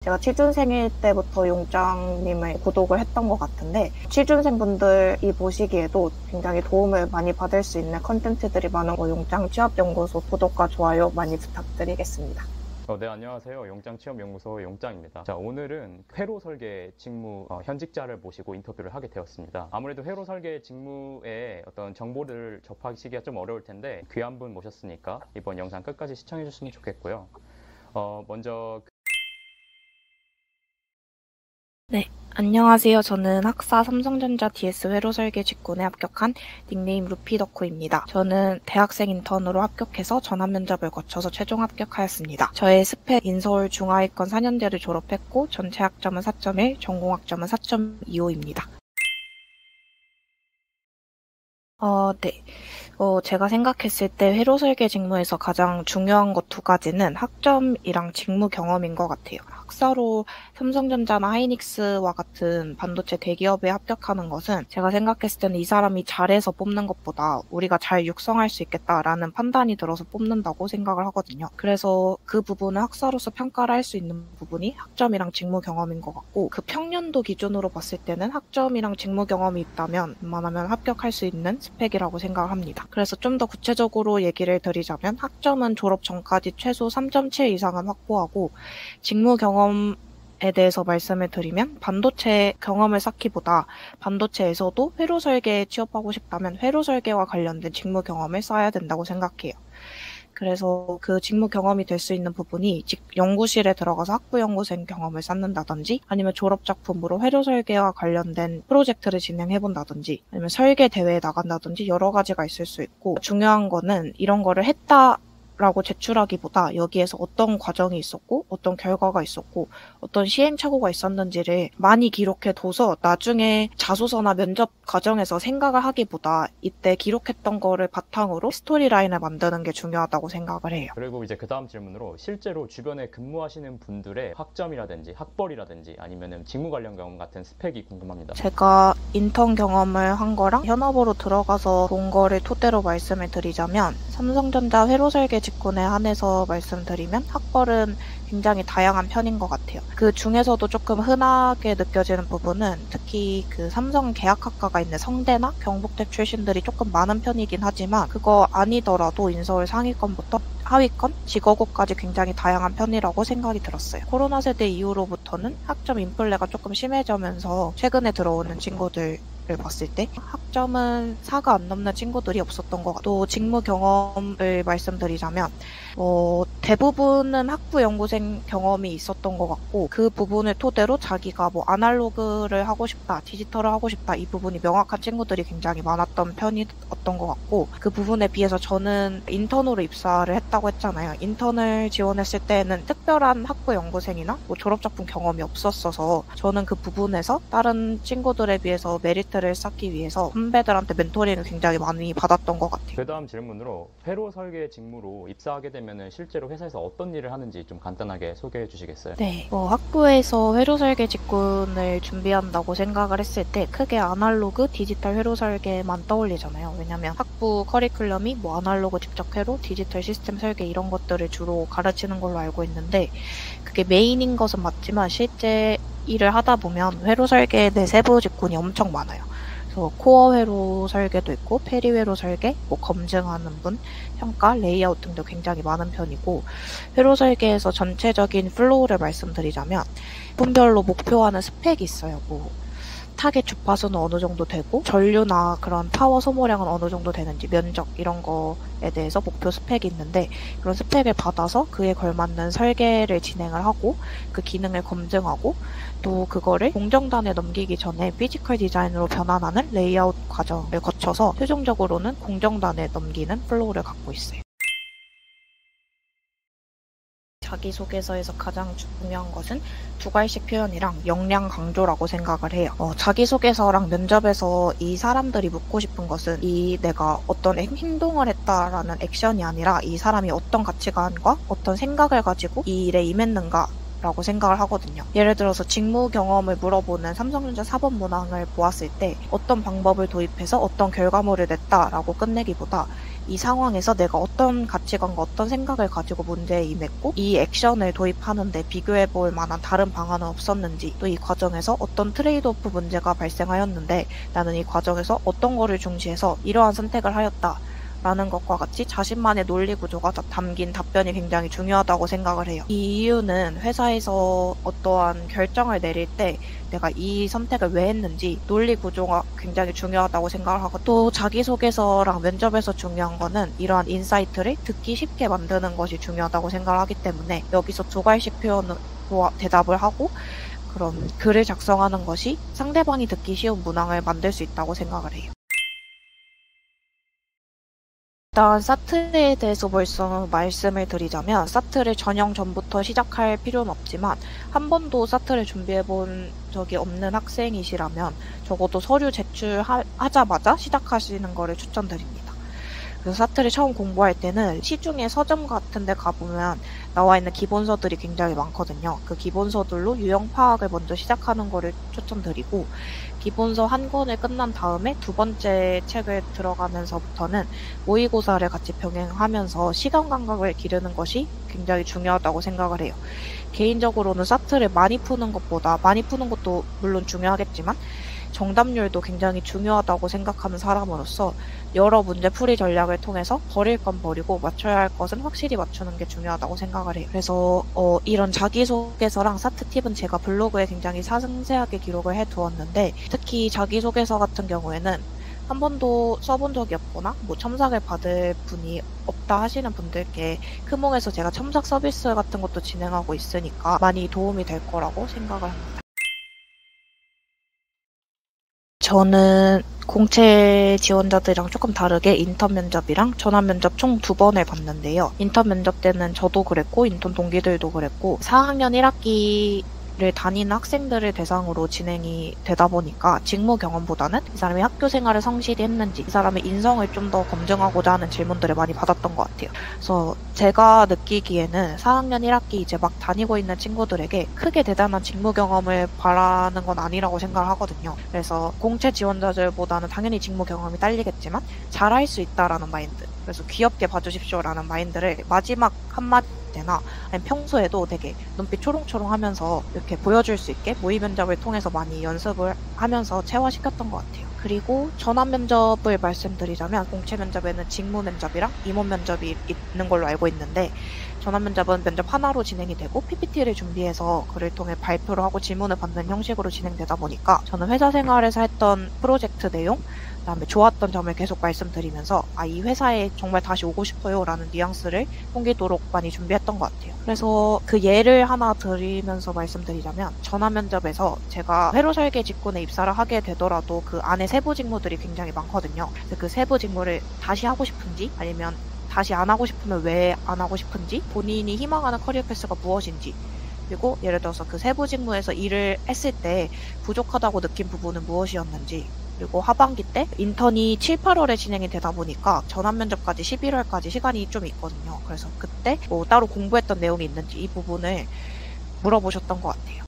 제가 취준생일 때부터 용장님을 구독을 했던 것 같은데 취준생분들이 보시기에도 굉장히 도움을 많이 받을 수 있는 컨텐츠들이 많은 용장 취업연구소 구독과 좋아요 많이 부탁드리겠습니다. 네, 안녕하세요. 용장취업연구소 용장입니다. 자, 오늘은 회로 설계 직무 현직자를 모시고 인터뷰를 하게 되었습니다. 아무래도 회로 설계 직무의 어떤 정보를 접하시기가 좀 어려울 텐데 귀한 분 모셨으니까 이번 영상 끝까지 시청해 주시면 좋겠고요. 먼저 네, 안녕하세요. 저는 학사 삼성전자 DS 회로 설계 직군에 합격한 닉네임 루피덕후입니다. 저는 대학생 인턴으로 합격해서 전환 면접을 거쳐서 최종 합격하였습니다. 저의 스펙 인서울 중하위권 4년제를 졸업했고 전체 학점은 4.1, 전공 학점은 4.25입니다. 네. 제가 생각했을 때 회로 설계 직무에서 가장 중요한 것 두 가지는 학점이랑 직무 경험인 것 같아요. 학사로 삼성전자나 하이닉스와 같은 반도체 대기업에 합격하는 것은 제가 생각했을 때는 이 사람이 잘해서 뽑는 것보다 우리가 잘 육성할 수 있겠다라는 판단이 들어서 뽑는다고 생각을 하거든요. 그래서 그 부분은 학사로서 평가를 할 수 있는 부분이 학점이랑 직무 경험인 것 같고 그 평년도 기준으로 봤을 때는 학점이랑 직무 경험이 있다면 웬만하면 합격할 수 있는 스펙이라고 생각을 합니다. 그래서 좀 더 구체적으로 얘기를 드리자면 학점은 졸업 전까지 최소 3.7 이상은 확보하고 직무 경험에 대해서 말씀을 드리면 반도체 경험을 쌓기보다 반도체에서도 회로 설계에 취업하고 싶다면 회로 설계와 관련된 직무 경험을 쌓아야 된다고 생각해요. 그래서 그 직무 경험이 될 수 있는 부분이 연구실에 들어가서 학부연구생 경험을 쌓는다든지 아니면 졸업작품으로 회로 설계와 관련된 프로젝트를 진행해본다든지 아니면 설계 대회에 나간다든지 여러 가지가 있을 수 있고 중요한 거는 이런 거를 했다라고 제출하기보다 여기에서 어떤 과정이 있었고 어떤 결과가 있었고 어떤 시행착오가 있었는지를 많이 기록해둬서 나중에 자소서나 면접 과정에서 생각을 하기보다 이때 기록했던 거를 바탕으로 스토리라인을 만드는 게 중요하다고 생각을 해요. 그리고 이제 그 다음 질문으로 실제로 주변에 근무하시는 분들의 학점이라든지 학벌이라든지 아니면은 직무 관련 경험 같은 스펙이 궁금합니다. 제가 인턴 경험을 한 거랑 현업으로 들어가서 본 거를 토대로 말씀을 드리자면 삼성전자 회로 설계 직군에 한해서 말씀드리면 학벌은 굉장히 다양한 편인 것 같아요. 그 중에서도 조금 흔하게 느껴지는 부분은 특히 그 삼성 계약학과가 있는 성대나 경북대 출신들이 조금 많은 편이긴 하지만 그거 아니더라도 인서울 상위권부터 하위권, 직업고까지 굉장히 다양한 편이라고 생각이 들었어요. 코로나 세대 이후로부터는 학점 인플레가 조금 심해지면서 최근에 들어오는 친구들 를 봤을 때 학점은 4가 안 넘는 친구들이 없었던 것 같아요. 또 직무 경험을 말씀드리자면 대부분은 학부 연구생 경험이 있었던 것 같고 그 부분을 토대로 자기가 뭐 아날로그를 하고 싶다, 디지털을 하고 싶다 이 부분이 명확한 친구들이 굉장히 많았던 편이었던 것 같고 그 부분에 비해서 저는 인턴으로 입사를 했다고 했잖아요. 인턴을 지원했을 때는 특별한 학부 연구생이나 뭐 졸업작품 경험이 없었어서 저는 그 부분에서 다른 친구들에 비해서 메리트를 쌓기 위해서 선배들한테 멘토링을 굉장히 많이 받았던 것 같아요. 그 다음 질문으로 회로 설계 직무로 입사하게 되면 실제로 회사에서 어떤 일을 하는지 좀 간단하게 소개해 주시겠어요? 네, 학부에서 회로 설계 직군을 준비한다고 생각을 했을 때 크게 아날로그, 디지털 회로 설계만 떠올리잖아요. 왜냐면 학부 커리큘럼이 뭐 아날로그 직접 회로, 디지털 시스템 설계 이런 것들을 주로 가르치는 걸로 알고 있는데 그게 메인인 것은 맞지만 실제 일을 하다 보면 회로 설계의 내세부 직군이 엄청 많아요. 그래서 코어 회로 설계도 있고 페리 회로 설계, 뭐 검증하는 분, 평가, 레이아웃 등도 굉장히 많은 편이고 회로 설계에서 전체적인 플로우를 말씀드리자면 분별로 목표하는 스펙이 있어요. 뭐 타겟 주파수는 어느 정도 되고 전류나 그런 파워 소모량은 어느 정도 되는지 면적 이런 거에 대해서 목표 스펙이 있는데 그런 스펙을 받아서 그에 걸맞는 설계를 진행을 하고 그 기능을 검증하고 또 그거를 공정단에 넘기기 전에 피지컬 디자인으로 변환하는 레이아웃 과정을 거쳐서 최종적으로는 공정단에 넘기는 플로우를 갖고 있어요. 자기소개서에서 가장 중요한 것은 두괄식 표현이랑 역량 강조라고 생각을 해요. 자기소개서랑 면접에서 이 사람들이 묻고 싶은 것은 내가 어떤 행동을 했다라는 액션이 아니라 이 사람이 어떤 가치관과 어떤 생각을 가지고 이 일에 임했는가 라고 생각을 하거든요. 예를 들어서 직무 경험을 물어보는 삼성전자 사법 문항을 보았을 때 어떤 방법을 도입해서 어떤 결과물을 냈다라고 끝내기보다 이 상황에서 내가 어떤 가치관과 어떤 생각을 가지고 문제에 임했고 이 액션을 도입하는데 비교해볼 만한 다른 방안은 없었는지, 또 이 과정에서 어떤 트레이드오프 문제가 발생하였는데 나는 이 과정에서 어떤 거를 중시해서 이러한 선택을 하였다 라는 것과 같이 자신만의 논리 구조가 담긴 답변이 굉장히 중요하다고 생각을 해요. 이 이유는 회사에서 어떠한 결정을 내릴 때 내가 이 선택을 왜 했는지 논리 구조가 굉장히 중요하다고 생각을 하고, 또 자기소개서랑 면접에서 중요한 거는 이러한 인사이트를 듣기 쉽게 만드는 것이 중요하다고 생각을 하기 때문에 여기서 조갈식 표현으로 대답을 하고 그런 글을 작성하는 것이 상대방이 듣기 쉬운 문항을 만들 수 있다고 생각을 해요. 일단 사트에 대해서 벌써 말씀을 드리자면, 사트를 전형 전부터 시작할 필요는 없지만 한 번도 사트를 준비해 본 적이 없는 학생이시라면 적어도 서류 제출하자마자 시작하시는 거를 추천드립니다. 그래서 사트를 처음 공부할 때는 시중에 서점 같은 데 가보면 나와 있는 기본서들이 굉장히 많거든요. 그 기본서들로 유형 파악을 먼저 시작하는 거를 추천드리고, 기본서 한 권을 끝난 다음에 두 번째 책을 들어가면서부터는 모의고사를 같이 병행하면서 시간 감각을 기르는 것이 굉장히 중요하다고 생각을 해요. 개인적으로는 사트를 많이 푸는 것도 물론 중요하겠지만 정답률도 굉장히 중요하다고 생각하는 사람으로서 여러 문제 풀이 전략을 통해서 버릴 건 버리고 맞춰야 할 것은 확실히 맞추는 게 중요하다고 생각을 해요. 그래서 이런 자기소개서랑 사트 팁은 제가 블로그에 굉장히 상세하게 기록을 해두었는데, 특히 자기소개서 같은 경우에는 한 번도 써본 적이 없거나 첨삭을 받을 분이 없다 하시는 분들께 크몽에서 제가 첨삭 서비스 같은 것도 진행하고 있으니까 많이 도움이 될 거라고 생각을 합니다. 저는 공채 지원자들이랑 조금 다르게 인턴 면접이랑 전환 면접 총 2번을 봤는데요. 인턴 면접 때는 저도 그랬고 인턴 동기들도 그랬고 4학년 1학기를 다니는 학생들을 대상으로 진행이 되다 보니까 직무 경험보다는 이 사람이 학교 생활을 성실히 했는지, 이 사람의 인성을 좀 더 검증하고자 하는 질문들을 많이 받았던 것 같아요. 그래서 제가 느끼기에는 4학년 1학기 이제 막 다니고 있는 친구들에게 크게 대단한 직무 경험을 바라는 건 아니라고 생각을 하거든요. 그래서 공채 지원자들보다는 당연히 직무 경험이 딸리겠지만 잘할 수 있다라는 마인드, 그래서 귀엽게 봐주십시오라는 마인드를 마지막 한마디나 아니면 평소에도 되게 눈빛 초롱초롱 하면서 이렇게 보여줄 수 있게 모의 면접을 통해서 많이 연습을 하면서 체화시켰던 것 같아요. 그리고 전환 면접을 말씀드리자면, 공채 면접에는 직무 면접이랑 임원 면접이 있는 걸로 알고 있는데, 전환 면접은 면접 하나로 진행이 되고 PPT를 준비해서 그를 통해 발표를 하고 질문을 받는 형식으로 진행되다 보니까 저는 회사 생활에서 했던 프로젝트 내용, 그다음에 좋았던 점을 계속 말씀드리면서 이 회사에 정말 다시 오고 싶어요 라는 뉘앙스를 풍기도록 많이 준비했던 것 같아요. 그래서 그 예를 하나 드리면서 말씀드리자면, 전환 면접에서 제가 회로 설계 직군에 입사를 하게 되더라도 그 안에 세부 직무들이 굉장히 많거든요. 그래서 그 세부 직무를 다시 하고 싶은지, 아니면 다시 안 하고 싶으면 왜 안 하고 싶은지, 본인이 희망하는 커리어 패스가 무엇인지, 그리고 예를 들어서 그 세부 직무에서 일을 했을 때 부족하다고 느낀 부분은 무엇이었는지, 그리고 하반기 때 인턴이 7, 8월에 진행이 되다 보니까 전환 면접까지 11월까지 시간이 좀 있거든요. 그래서 그때 따로 공부했던 내용이 있는지 이 부분을 물어보셨던 것 같아요.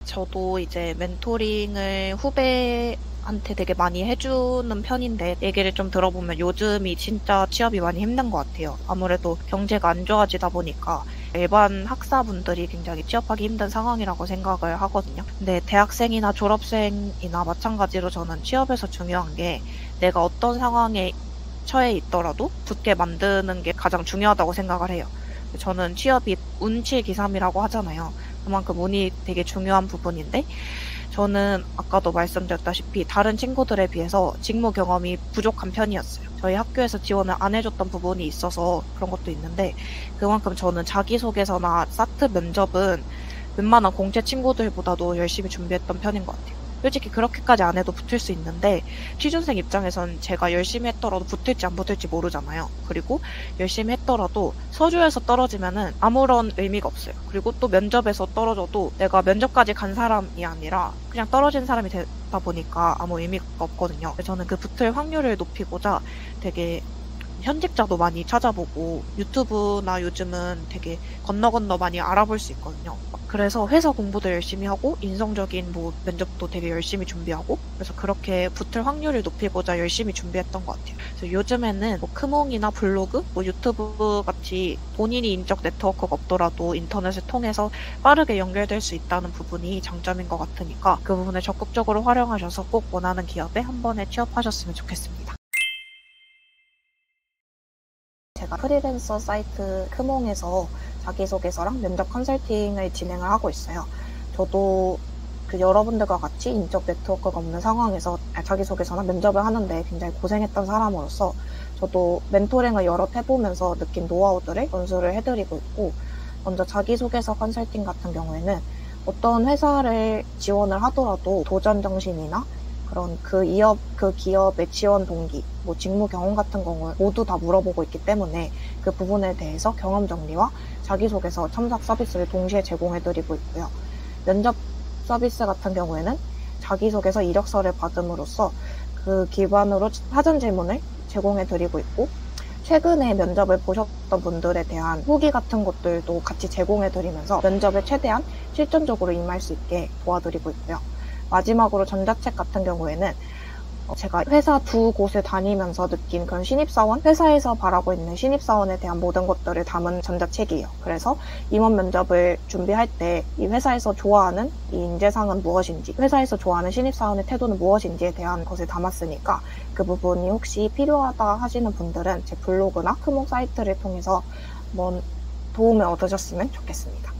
저도 이제 멘토링을 후배한테 되게 많이 해주는 편인데, 얘기를 좀 들어보면 요즘이 진짜 취업이 많이 힘든 것 같아요. 아무래도 경제가 안 좋아지다 보니까 일반 학사분들이 굉장히 취업하기 힘든 상황이라고 생각을 하거든요. 근데 대학생이나 졸업생이나 마찬가지로 저는 취업에서 중요한 게 내가 어떤 상황에 처해 있더라도 붙게 만드는 게 가장 중요하다고 생각을 해요. 저는 취업이 운칠기삼이라고 하잖아요. 그만큼 운이 되게 중요한 부분인데, 저는 아까도 말씀드렸다시피 다른 친구들에 비해서 직무 경험이 부족한 편이었어요. 저희 학교에서 지원을 안 해줬던 부분이 있어서 그런 것도 있는데, 그만큼 저는 자기소개서나 사트 면접은 웬만한 공채 친구들보다도 열심히 준비했던 편인 것 같아요. 솔직히 그렇게까지 안 해도 붙을 수 있는데, 취준생 입장에선 제가 열심히 했더라도 붙을지 안 붙을지 모르잖아요. 그리고 열심히 했더라도 서류에서 떨어지면은 아무런 의미가 없어요. 그리고 또 면접에서 떨어져도 내가 면접까지 간 사람이 아니라 그냥 떨어진 사람이 되다 보니까 아무 의미가 없거든요. 저는 그 붙을 확률을 높이고자 되게 현직자도 많이 찾아보고 유튜브나 요즘은 되게 건너 많이 알아볼 수 있거든요. 그래서 회사 공부도 열심히 하고 인성적인 뭐 면접도 되게 열심히 준비하고 그래서 그렇게 붙을 확률을 높이고자 열심히 준비했던 것 같아요. 그래서 요즘에는 뭐 크몽이나 블로그, 뭐 유튜브 같이 본인이 인적 네트워크가 없더라도 인터넷을 통해서 빠르게 연결될 수 있다는 부분이 장점인 것 같으니까 그 부분을 적극적으로 활용하셔서 꼭 원하는 기업에 한 번에 취업하셨으면 좋겠습니다. 제가 프리랜서 사이트 크몽에서 자기소개서랑 면접 컨설팅을 진행을 하고 있어요. 저도 여러분들과 같이 인적 네트워크가 없는 상황에서 자기소개서나 면접을 하는데 굉장히 고생했던 사람으로서 저도 멘토링을 여러 해보면서 느낀 노하우들을 전수를 해드리고 있고, 먼저 자기소개서 컨설팅 같은 경우에는 어떤 회사를 지원을 하더라도 도전 정신이나 그런 그 기업의 지원 동기, 뭐 직무 경험 같은 경우 모두 다 물어보고 있기 때문에 그 부분에 대해서 경험 정리와 자기소개서 첨삭 서비스를 동시에 제공해드리고 있고요. 면접 서비스 같은 경우에는 자기소개서 이력서를 받음으로써 그 기반으로 사전 질문을 제공해드리고 있고, 최근에 면접을 보셨던 분들에 대한 후기 같은 것들도 같이 제공해드리면서 면접에 최대한 실전적으로 임할 수 있게 도와드리고 있고요. 마지막으로 전자책 같은 경우에는 제가 회사 두 곳을 다니면서 느낀 그런 신입사원, 회사에서 바라고 있는 신입사원에 대한 모든 것들을 담은 전자책이에요. 그래서 임원 면접을 준비할 때 이 회사에서 좋아하는 이 인재상은 무엇인지, 회사에서 좋아하는 신입사원의 태도는 무엇인지에 대한 것을 담았으니까 그 부분이 혹시 필요하다 하시는 분들은 제 블로그나 크몽 사이트를 통해서 한번 도움을 얻으셨으면 좋겠습니다.